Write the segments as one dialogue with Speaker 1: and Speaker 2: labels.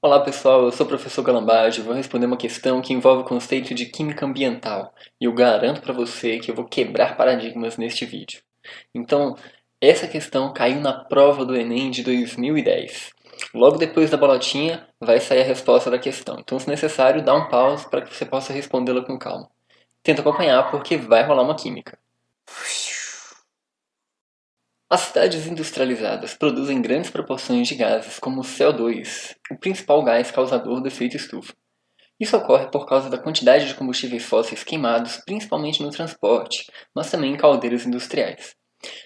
Speaker 1: Olá pessoal, eu sou o professor Galambage e vou responder uma questão que envolve o conceito de química ambiental. E eu garanto para você que eu vou quebrar paradigmas neste vídeo. Então, essa questão caiu na prova do Enem de 2010. Logo depois da bolotinha vai sair a resposta da questão. Então, se necessário, dá um pause para que você possa respondê-la com calma. Tenta acompanhar porque vai rolar uma química. As cidades industrializadas produzem grandes proporções de gases como o CO2, o principal gás causador do efeito estufa. Isso ocorre por causa da quantidade de combustíveis fósseis queimados, principalmente no transporte, mas também em caldeiras industriais.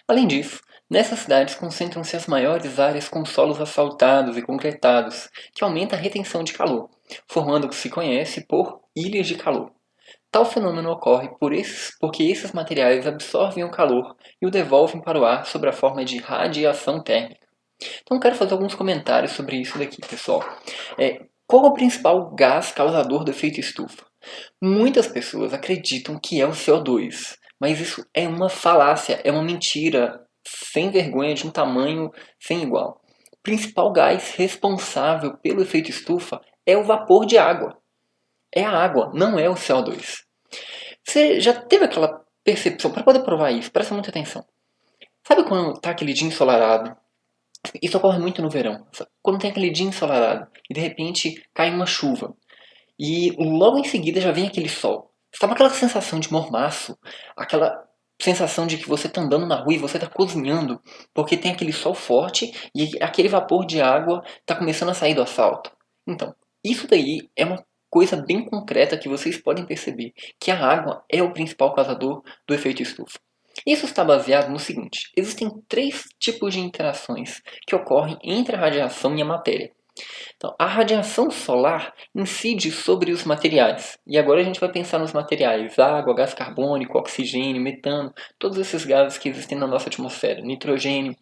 Speaker 1: Além disso, nessas cidades concentram-se as maiores áreas com solos asfaltados e concretados, que aumenta a retenção de calor, formando o que se conhece por ilhas de calor. Tal fenômeno ocorre porque esses materiais absorvem o calor e o devolvem para o ar sob a forma de radiação térmica. Então, quero fazer alguns comentários sobre isso daqui, pessoal. Qual é o principal gás causador do efeito estufa? Muitas pessoas acreditam que é o CO2, mas isso é uma falácia, é uma mentira sem vergonha de um tamanho sem igual. O principal gás responsável pelo efeito estufa é o vapor de água. É a água, não é o CO2. Você já teve aquela percepção, para poder provar isso, presta muita atenção. Sabe quando está aquele dia ensolarado? Isso ocorre muito no verão. Quando tem aquele dia ensolarado e de repente cai uma chuva. E logo em seguida já vem aquele sol. Sabe aquela sensação de mormaço? Aquela sensação de que você está andando na rua e você está cozinhando porque tem aquele sol forte e aquele vapor de água está começando a sair do asfalto. Então, isso daí é uma coisa bem concreta que vocês podem perceber, que a água é o principal causador do efeito estufa. Isso está baseado no seguinte: existem três tipos de interações que ocorrem entre a radiação e a matéria. Então, a radiação solar incide sobre os materiais. E agora a gente vai pensar nos materiais: água, gás carbônico, oxigênio, metano, todos esses gases que existem na nossa atmosfera, nitrogênio.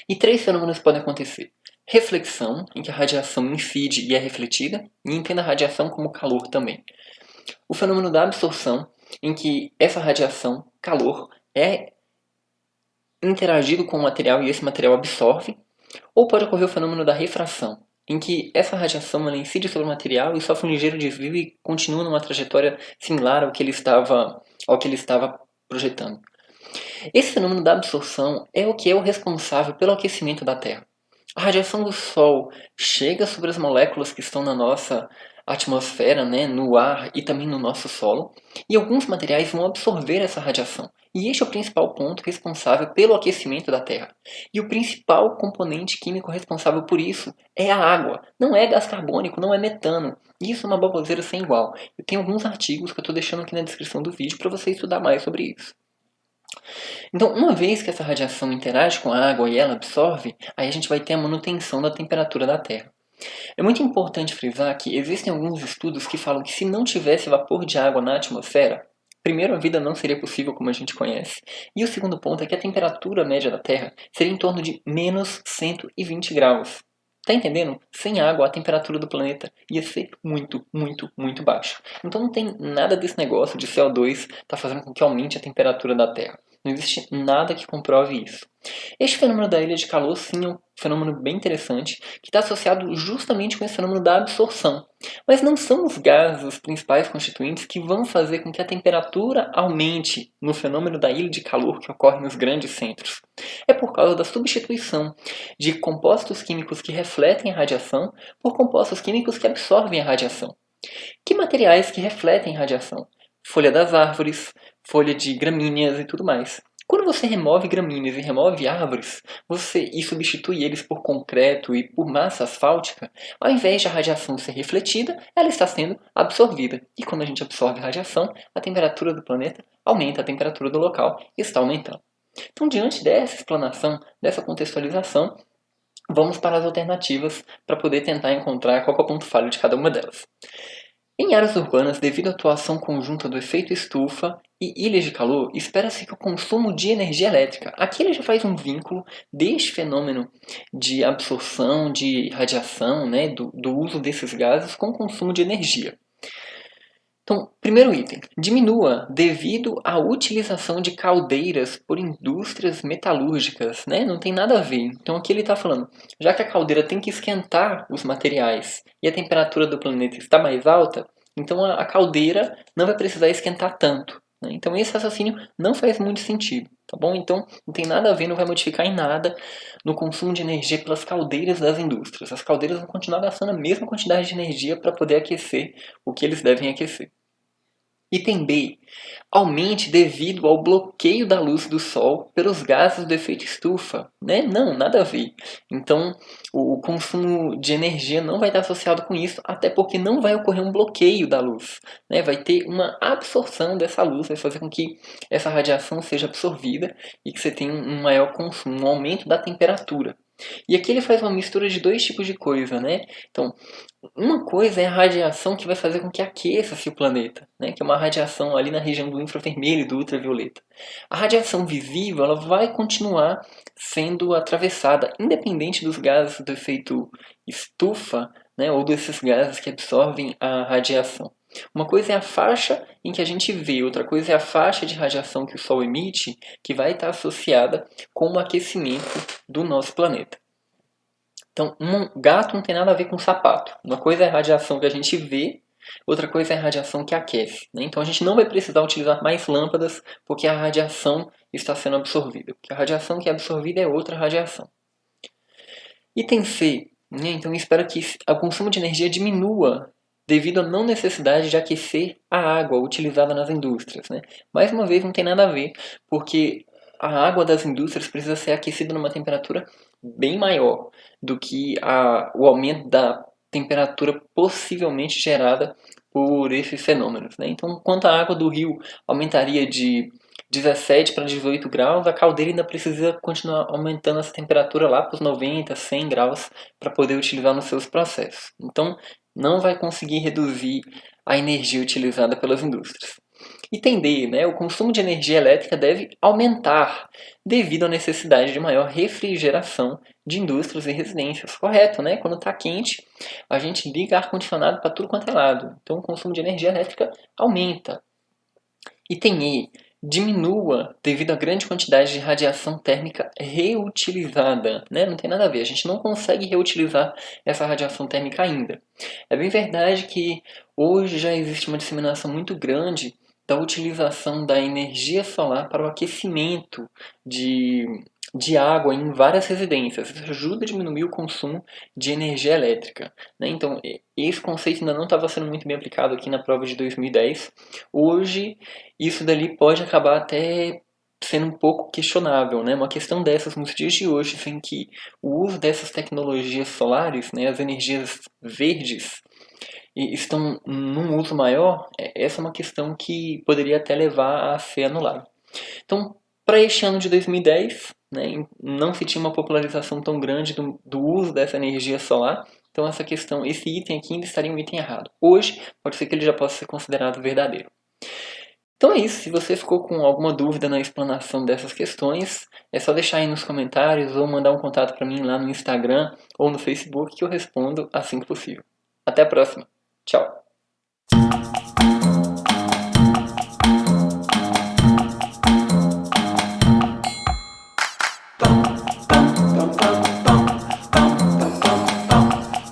Speaker 1: E três fenômenos podem acontecer: reflexão, em que a radiação incide e é refletida, e entenda a radiação como calor também. O fenômeno da absorção, em que essa radiação, calor, é interagido com o material e esse material absorve. Ou pode ocorrer o fenômeno da refração, em que essa radiação ela incide sobre o material e sofre um ligeiro desvio e continua numa trajetória similar ao que ele estava projetando. Esse fenômeno da absorção é o que é o responsável pelo aquecimento da Terra. A radiação do Sol chega sobre as moléculas que estão na nossa atmosfera, né, no ar e também no nosso solo, e alguns materiais vão absorver essa radiação. E este é o principal ponto responsável pelo aquecimento da Terra. E o principal componente químico responsável por isso é a água. Não é gás carbônico, não é metano. Isso é uma baboseira sem igual. Eu tenho alguns artigos que eu estou deixando aqui na descrição do vídeo para você estudar mais sobre isso. Então, uma vez que essa radiação interage com a água e ela absorve, aí a gente vai ter a manutenção da temperatura da Terra. É muito importante frisar que existem alguns estudos que falam que se não tivesse vapor de água na atmosfera, primeiro, a vida não seria possível como a gente conhece. E o segundo ponto é que a temperatura média da Terra seria em torno de menos 120 graus. Tá entendendo? Sem água, a temperatura do planeta ia ser muito, muito, muito baixa. Então não tem nada desse negócio de CO2 tá fazendo com que aumente a temperatura da Terra. Não existe nada que comprove isso. Este fenômeno da ilha de calor, sim, é um fenômeno bem interessante, que está associado justamente com esse fenômeno da absorção. Mas não são os gases os principais constituintes que vão fazer com que a temperatura aumente no fenômeno da ilha de calor que ocorre nos grandes centros. É por causa da substituição de compostos químicos que refletem a radiação por compostos químicos que absorvem a radiação. Que materiais que refletem radiação? Folha das árvores, folha de gramíneas e tudo mais. Quando você remove gramíneas e remove árvores, e substitui eles por concreto e por massa asfáltica, ao invés de a radiação ser refletida, ela está sendo absorvida. E quando a gente absorve radiação, a temperatura do planeta aumenta, a temperatura do local está aumentando. Então, diante dessa explanação, dessa contextualização, vamos para as alternativas para poder tentar encontrar qual é o ponto falho de cada uma delas. Em áreas urbanas, devido à atuação conjunta do efeito estufa e ilhas de calor, espera-se que o consumo de energia elétrica. Aqui ele já faz um vínculo deste fenômeno de absorção de radiação, né, do uso desses gases com o consumo de energia. Então, primeiro item, diminua devido à utilização de caldeiras por indústrias metalúrgicas, né? Não tem nada a ver. Então aqui ele está falando, já que a caldeira tem que esquentar os materiais e a temperatura do planeta está mais alta, então a caldeira não vai precisar esquentar tanto, né? Então esse raciocínio não faz muito sentido, tá bom? Então não tem nada a ver, não vai modificar em nada no consumo de energia pelas caldeiras das indústrias. As caldeiras vão continuar gastando a mesma quantidade de energia para poder aquecer o que eles devem aquecer. Item B. Aumente devido ao bloqueio da luz do Sol pelos gases do efeito estufa. Né? Não, nada a ver. Então, o consumo de energia não vai estar associado com isso, até porque não vai ocorrer um bloqueio da luz. Né? Vai ter uma absorção dessa luz, vai fazer com que essa radiação seja absorvida e que você tenha um maior consumo, um aumento da temperatura. E aqui ele faz uma mistura de dois tipos de coisa, né? Então, uma coisa é a radiação que vai fazer com que aqueça-se o planeta, né? Que é uma radiação ali na região do infravermelho e do ultravioleta. A radiação visível ela vai continuar sendo atravessada, independente dos gases do efeito estufa, né? Ou desses gases que absorvem a radiação. Uma coisa é a faixa em que a gente vê, outra coisa é a faixa de radiação que o Sol emite, que vai estar associada com o aquecimento do nosso planeta. Então, um gato não tem nada a ver com sapato. Uma coisa é a radiação que a gente vê, outra coisa é a radiação que aquece. Né? Então, a gente não vai precisar utilizar mais lâmpadas porque a radiação está sendo absorvida. Porque a radiação que é absorvida é outra radiação. Item C. Né? Então, espero que o consumo de energia diminua devido à não necessidade de aquecer a água utilizada nas indústrias. Né? Mais uma vez, não tem nada a ver, porque a água das indústrias precisa ser aquecida numa temperatura bem maior do que o aumento da temperatura possivelmente gerada por esses fenômenos. Né? Então, enquanto a água do rio aumentaria de 17 para 18 graus, a caldeira ainda precisa continuar aumentando essa temperatura lá para os 90, 100 graus para poder utilizar nos seus processos. Então, não vai conseguir reduzir a energia utilizada pelas indústrias. Item D, né? O consumo de energia elétrica deve aumentar devido à necessidade de maior refrigeração de indústrias e residências. Correto, né? Quando está quente, a gente liga ar-condicionado para tudo quanto é lado. Então o consumo de energia elétrica aumenta. Item E, diminua devido à grande quantidade de radiação térmica reutilizada. Né? Não tem nada a ver, a gente não consegue reutilizar essa radiação térmica ainda. É bem verdade que hoje já existe uma disseminação muito grande da utilização da energia solar para o aquecimento de água em várias residências. Isso ajuda a diminuir o consumo de energia elétrica. Né? Então, esse conceito ainda não estava sendo muito bem aplicado aqui na prova de 2010. Hoje, isso dali pode acabar até sendo um pouco questionável, né? Uma questão dessas nos dias de hoje, em que o uso dessas tecnologias solares, né, as energias verdes, estão num uso maior, essa é uma questão que poderia até levar a ser anulada. Então, para este ano de 2010, né, não se tinha uma popularização tão grande do uso dessa energia solar, então essa questão, esse item aqui ainda estaria um item errado. Hoje, pode ser que ele já possa ser considerado verdadeiro. Então é isso, se você ficou com alguma dúvida na explanação dessas questões, é só deixar aí nos comentários ou mandar um contato para mim lá no Instagram ou no Facebook que eu respondo assim que possível. Até a próxima. Tchau.